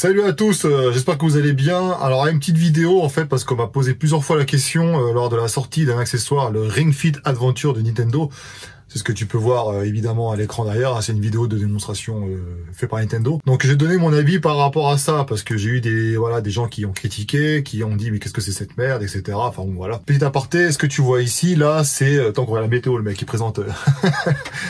Salut à tous, j'espère que vous allez bien. Alors une petite vidéo en fait parce qu'on m'a posé plusieurs fois la question lors de la sortie d'un accessoire, le Ring Fit Adventure de Nintendo. C'est ce que tu peux voir évidemment à l'écran derrière, hein. C'est une vidéo de démonstration faite par Nintendo. Donc j'ai donné mon avis par rapport à ça parce que j'ai eu des gens qui ont critiqué, qui ont dit mais qu'est-ce que c'est cette merde, etc. Enfin bon voilà. Petit aparté, ce que tu vois ici là, c'est tant qu'on voit la météo, le mec qui présente.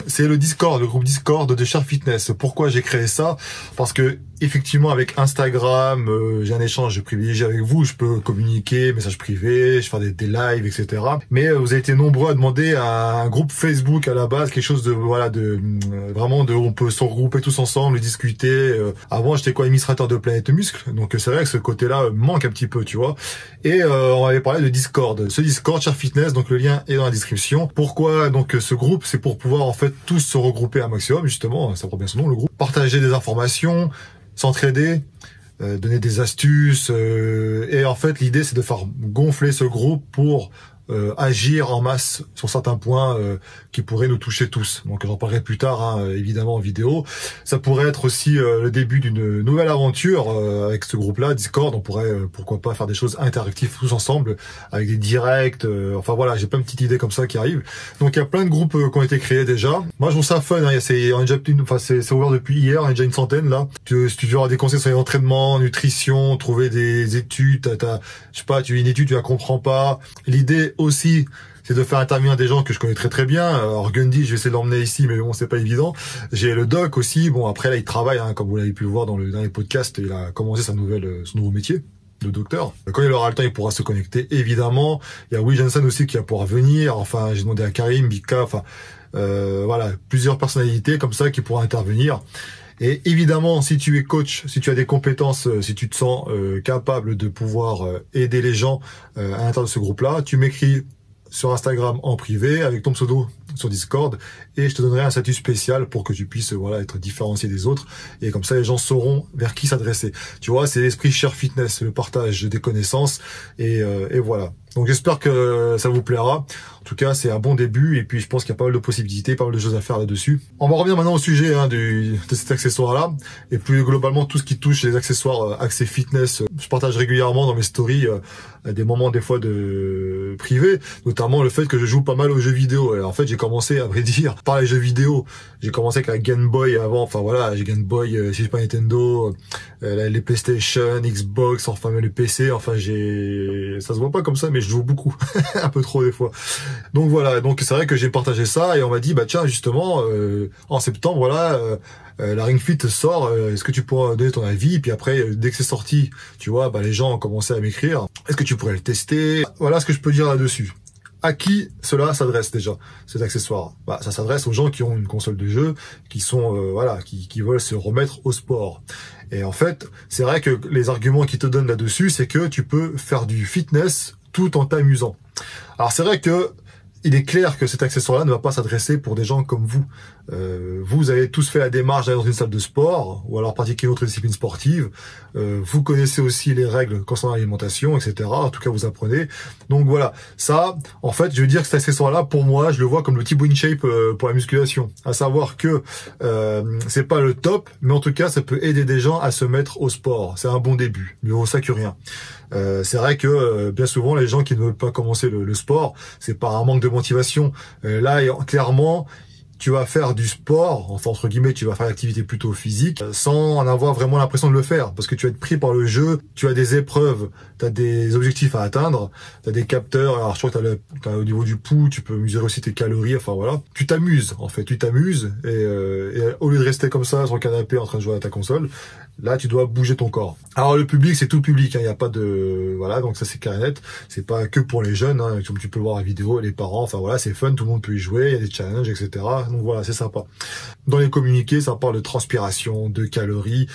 C'est le Discord, le groupe Discord de Sharp Fitness. Pourquoi j'ai créé ça? Parce que effectivement, avec Instagram, j'ai un échange privilégié avec vous, je peux communiquer, messages privés, je fais des lives, etc. Mais vous avez été nombreux à demander un groupe Facebook à la base, quelque chose de vraiment où on peut se regrouper tous ensemble, discuter. Avant, j'étais administrateur de Planète Muscle, donc c'est vrai que ce côté-là manque un petit peu, tu vois. Et on avait parlé de Discord. Ce Discord, Sharp Fitness, donc le lien est dans la description. Pourquoi donc ce groupe? C'est pour pouvoir en fait tous se regrouper un maximum, justement, ça prend bien son nom, le groupe. Partager des informations, s'entraider, donner des astuces, et en fait l'idée c'est de faire gonfler ce groupe pour agir en masse sur certains points qui pourraient nous toucher tous. Donc j'en parlerai plus tard, hein, évidemment en vidéo. Ça pourrait être aussi le début d'une nouvelle aventure avec ce groupe-là, Discord. On pourrait pourquoi pas faire des choses interactives tous ensemble avec des directs. Enfin voilà, j'ai plein de petites idées comme ça qui arrivent. Donc il y a plein de groupes qui ont été créés déjà. Moi je trouve ça fun. Hein, c'est ouvert depuis hier. On est déjà une centaine là. Si tu veux avoir des conseils sur les entraînements, nutrition, trouver des études, je sais pas, tu as une étude, tu la comprends pas. L'idée aussi, c'est de faire intervenir des gens que je connais très très bien. Alors Gundy, je vais essayer de l'emmener ici, mais bon, c'est pas évident. J'ai le doc aussi. Bon, après là, il travaille, hein, comme vous l'avez pu le voir dans les podcasts. Il a commencé son nouveau métier de docteur. Quand il aura le temps, il pourra se connecter, évidemment. Il y a Will Jensen aussi qui va pouvoir venir. Enfin, j'ai demandé à Karim, Bika, enfin, voilà, plusieurs personnalités comme ça qui pourront intervenir. Et évidemment, si tu es coach, si tu as des compétences, si tu te sens capable de pouvoir aider les gens à l'intérieur de ce groupe-là, tu m'écris sur Instagram en privé avec ton pseudo sur Discord et je te donnerai un statut spécial pour que tu puisses être différencié des autres et comme ça les gens sauront vers qui s'adresser. Tu vois, c'est l'esprit Sharp Fitness, le partage des connaissances et voilà. Donc j'espère que ça vous plaira. En tout cas, c'est un bon début et puis je pense qu'il y a pas mal de possibilités, pas mal de choses à faire là-dessus. On va revenir maintenant au sujet de cet accessoire-là et plus globalement tout ce qui touche les accessoires axés fitness. Je partage régulièrement dans mes stories des moments des fois de privé, notamment le fait que je joue pas mal aux jeux vidéo. Et en fait, j'ai commencé à vrai dire par les jeux vidéo. J'ai commencé avec la Game Boy avant. Enfin voilà, j'ai Game Boy, si j'ai pas Nintendo, les PlayStation, Xbox, enfin même les PC. Enfin ça se voit pas comme ça, mais je joue beaucoup, un peu trop des fois. Donc voilà, donc c'est vrai que j'ai partagé ça et on m'a dit bah tiens justement en septembre voilà. La Ring Fit sort, est-ce que tu pourras donner ton avis? Puis après, dès que c'est sorti, tu vois, bah les gens ont commencé à m'écrire. Est-ce que tu pourrais le tester? Voilà ce que je peux dire là-dessus. À qui cela s'adresse déjà, cet accessoire? Bah, ça s'adresse aux gens qui ont une console de jeu, qui sont qui veulent se remettre au sport. Et en fait, c'est vrai que les arguments qu'ils te donnent là-dessus, c'est que tu peux faire du fitness tout en t'amusant. Alors c'est vrai que il est clair que cet accessoire-là ne va pas s'adresser pour des gens comme vous. Vous avez tous fait la démarche d'aller dans une salle de sport ou alors pratiquer une autre discipline sportive. Vous connaissez aussi les règles concernant l'alimentation, etc. En tout cas, vous apprenez. Donc voilà, ça, en fait, je veux dire que cet accessoire-là, pour moi, je le vois comme le Thibaut InShape pour la musculation. À savoir que c'est pas le top, mais en tout cas, ça peut aider des gens à se mettre au sport. C'est un bon début, mieux vaut ça que rien. C'est vrai que bien souvent, les gens qui ne veulent pas commencer le sport, c'est par un manque de motivation. Là, clairement, tu vas faire du sport, enfin entre guillemets, tu vas faire l'activité plutôt physique, sans en avoir vraiment l'impression de le faire, parce que tu vas être pris par le jeu, tu as des épreuves, tu as des objectifs à atteindre, tu as des capteurs, alors je crois que t'as au niveau du pouls, tu peux mesurer aussi tes calories, enfin voilà. Tu t'amuses, en fait, tu t'amuses, et au lieu de rester comme ça sur le canapé en train de jouer à ta console, là tu dois bouger ton corps. Alors le public, c'est tout le public, il n'y a pas de... Voilà, donc ça c'est clair et net, c'est pas que pour les jeunes, hein, comme tu peux voir la vidéo, les parents, enfin voilà, c'est fun, tout le monde peut y jouer, il y a des challenges, etc. Donc voilà, c'est sympa. Dans les communiqués, ça parle de transpiration, de calories.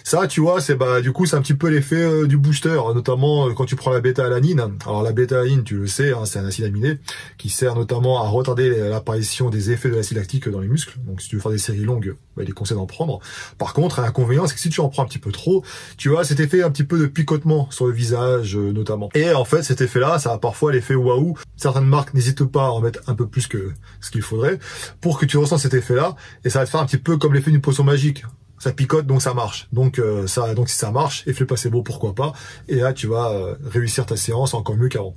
Ça, tu vois, c'est du coup, c'est un petit peu l'effet du booster, notamment quand tu prends la bêta-alanine. Alors la bêta-alanine, tu le sais, hein, c'est un acide aminé qui sert notamment à retarder l'apparition des effets de l'acide lactique dans les muscles. Donc si tu veux faire des séries longues, il est conseillé d'en prendre. Par contre, un inconvénient, c'est que si tu en prends un petit peu trop, tu vois cet effet un petit peu de picotement sur le visage notamment. Et en fait, cet effet-là, ça a parfois l'effet waouh. Certaines marques n'hésitent pas à en mettre un peu plus que ce qu'il faudrait pour que tu ressens cet effet-là. Et ça va te faire un petit peu comme l'effet d'une potion magique. ça picote, donc ça marche. Donc si ça marche, effet placebo, pourquoi pas. Et là, tu vas réussir ta séance encore mieux qu'avant.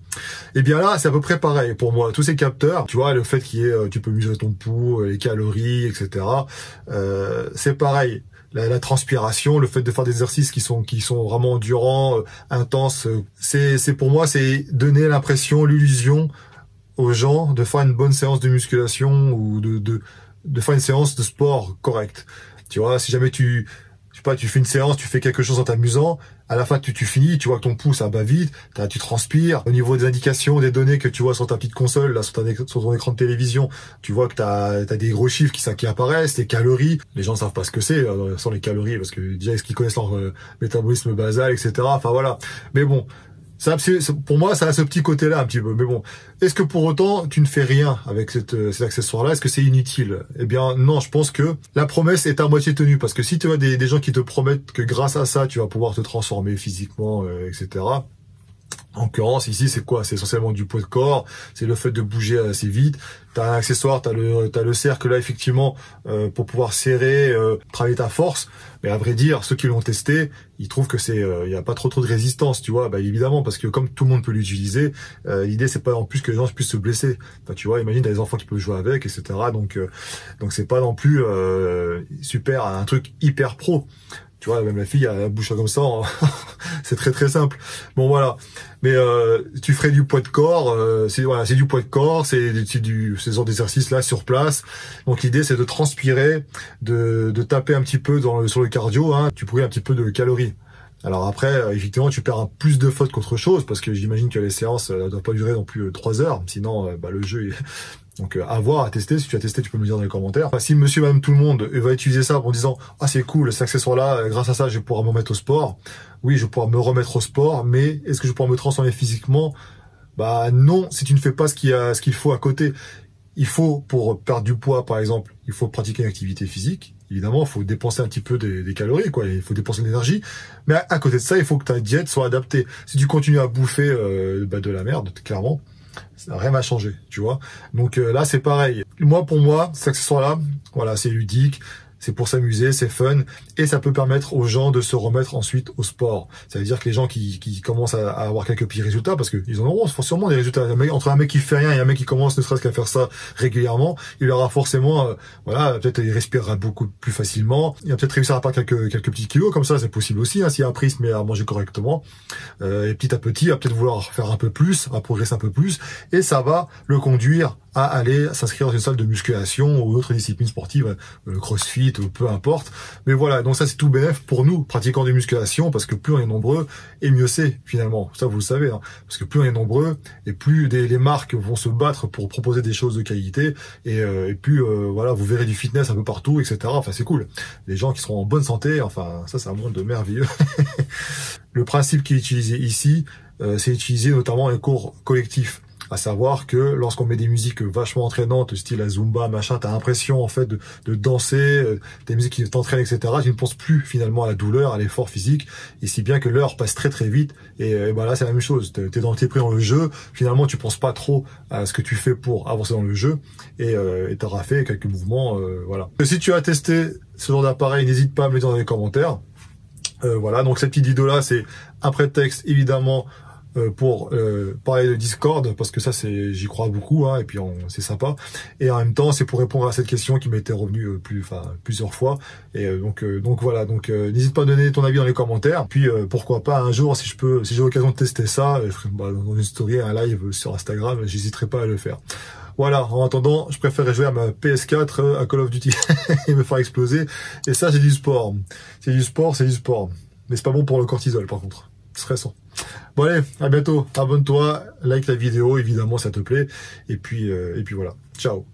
Et bien là, c'est à peu près pareil pour moi. Tous ces capteurs, tu vois, le fait tu peux mesurer ton pouls, les calories, etc. C'est pareil. La transpiration, le fait de faire des exercices qui sont vraiment endurants, intenses, c'est pour moi, c'est donner l'impression, l'illusion aux gens de faire une bonne séance de musculation ou de faire une séance de sport correcte. Tu vois, si jamais tu fais une séance, tu fais quelque chose en t'amusant, à la fin tu finis, tu vois que ton pouls ça bat vite, tu transpires. Au niveau des indications, des données que tu vois sur ta petite console, là sur ton écran de télévision, tu vois que t'as des gros chiffres qui apparaissent, les calories. Les gens ne savent pas ce que c'est sans les calories, parce que déjà est-ce qu'ils connaissent leur métabolisme basal, etc. Enfin voilà. Mais bon. Ça, pour moi, ça a ce petit côté-là un petit peu. Mais bon, est-ce que pour autant, tu ne fais rien avec cet accessoire-là? Est-ce que c'est inutile? Eh bien, non, je pense que la promesse est à moitié tenue. Parce que si tu as des gens qui te promettent que grâce à ça, tu vas pouvoir te transformer physiquement, etc. En l'occurrence, ici, c'est quoi? C'est essentiellement du poids de corps, c'est le fait de bouger assez vite. T'as un accessoire, t'as le cercle là, effectivement, pour pouvoir serrer, travailler ta force. Mais à vrai dire, ceux qui l'ont testé, ils trouvent que il y a pas trop de résistance, tu vois. Bah évidemment, parce que comme tout le monde peut l'utiliser, l'idée c'est pas en plus que les gens puissent se blesser. Enfin, tu vois, imagine t'as des enfants qui peuvent jouer avec, etc. Donc c'est pas non plus super, un truc hyper pro. Tu vois, même la fille, elle bouge comme ça, c'est très très simple. Bon voilà, mais tu ferais du poids de corps, c'est du poids de corps, c'est ce genre d'exercice là sur place. Donc l'idée c'est de transpirer, de taper un petit peu sur le cardio, hein, tu brûles un petit peu de calories. Alors après, effectivement, tu perds plus de fautes qu'autre chose, parce que j'imagine que les séances ne doivent pas durer non plus 3 heures, sinon le jeu est... Donc à voir, à tester. Si tu as testé, tu peux me le dire dans les commentaires. Enfin, si monsieur, madame, tout le monde va utiliser ça en disant « Ah, c'est cool, cet accessoire-là, grâce à ça, je vais pouvoir me remettre au sport. » Oui, je vais pouvoir me remettre au sport, mais est-ce que je vais pouvoir me transformer physiquement? Bah non, si tu ne fais pas ce qu'il faut à côté. Il faut, pour perdre du poids, par exemple, il faut pratiquer une activité physique. Évidemment, il faut dépenser un petit peu des calories, quoi. Il faut dépenser de l'énergie. Mais à côté de ça, il faut que ta diète soit adaptée. Si tu continues à bouffer de la merde, clairement, rien va changer, tu vois. Donc là, c'est pareil. Pour moi, cet accessoire-là, voilà, c'est ludique. C'est pour s'amuser, c'est fun, et ça peut permettre aux gens de se remettre ensuite au sport. Ça veut dire que les gens qui commencent à avoir quelques petits résultats, parce qu'ils en auront sûrement des résultats. Entre un mec qui fait rien et un mec qui commence ne serait-ce qu'à faire ça régulièrement, il aura forcément, peut-être il respirera beaucoup plus facilement. Il va peut-être réussir à perdre quelques petits kilos, comme ça, c'est possible aussi, hein, s'il a appris, mais à manger correctement. Et petit à petit, il va peut-être vouloir faire un peu plus, à progresser un peu plus, et ça va le conduire à aller s'inscrire dans une salle de musculation ou d'autres disciplines sportives, le crossfit, peu importe. Mais voilà, donc ça c'est tout bénéf pour nous, pratiquants de musculation, parce que plus on est nombreux, et mieux c'est finalement. Ça vous le savez, hein, parce que plus on est nombreux, et plus les marques vont se battre pour proposer des choses de qualité, et plus voilà, vous verrez du fitness un peu partout, etc. Enfin c'est cool. Les gens qui seront en bonne santé, enfin ça c'est un monde merveilleux. Le principe qui est utilisé ici, c'est utilisé notamment en cours collectifs. À savoir que lorsqu'on met des musiques vachement entraînantes, style la Zumba, machin, t'as l'impression en fait de danser, des musiques qui t'entraînent, etc. Tu ne penses plus finalement à la douleur, à l'effort physique, et si bien que l'heure passe très très vite. Et bah là c'est la même chose. T'es pris dans le jeu. Finalement tu penses pas trop à ce que tu fais pour avancer dans le jeu, et t'auras fait quelques mouvements, voilà. Et si tu as testé ce genre d'appareil, n'hésite pas à me le dire dans les commentaires. Voilà. Donc cette petite vidéo là, c'est un prétexte évidemment pour parler de Discord, parce que ça j'y crois beaucoup, hein, et puis c'est sympa, et en même temps c'est pour répondre à cette question qui m'était revenue plusieurs fois, et donc voilà, donc n'hésite pas à donner ton avis dans les commentaires, puis pourquoi pas un jour, si j'ai l'occasion de tester ça, je ferai dans une story, un live sur Instagram, j'hésiterai pas à le faire. Voilà, en attendant, je préfère jouer à ma PS4 à Call of Duty et me faire exploser, et ça c'est du sport, mais c'est pas bon pour le cortisol par contre, stressant. Bon allez, à bientôt, abonne-toi, like la vidéo évidemment si ça te plaît, et puis voilà, ciao.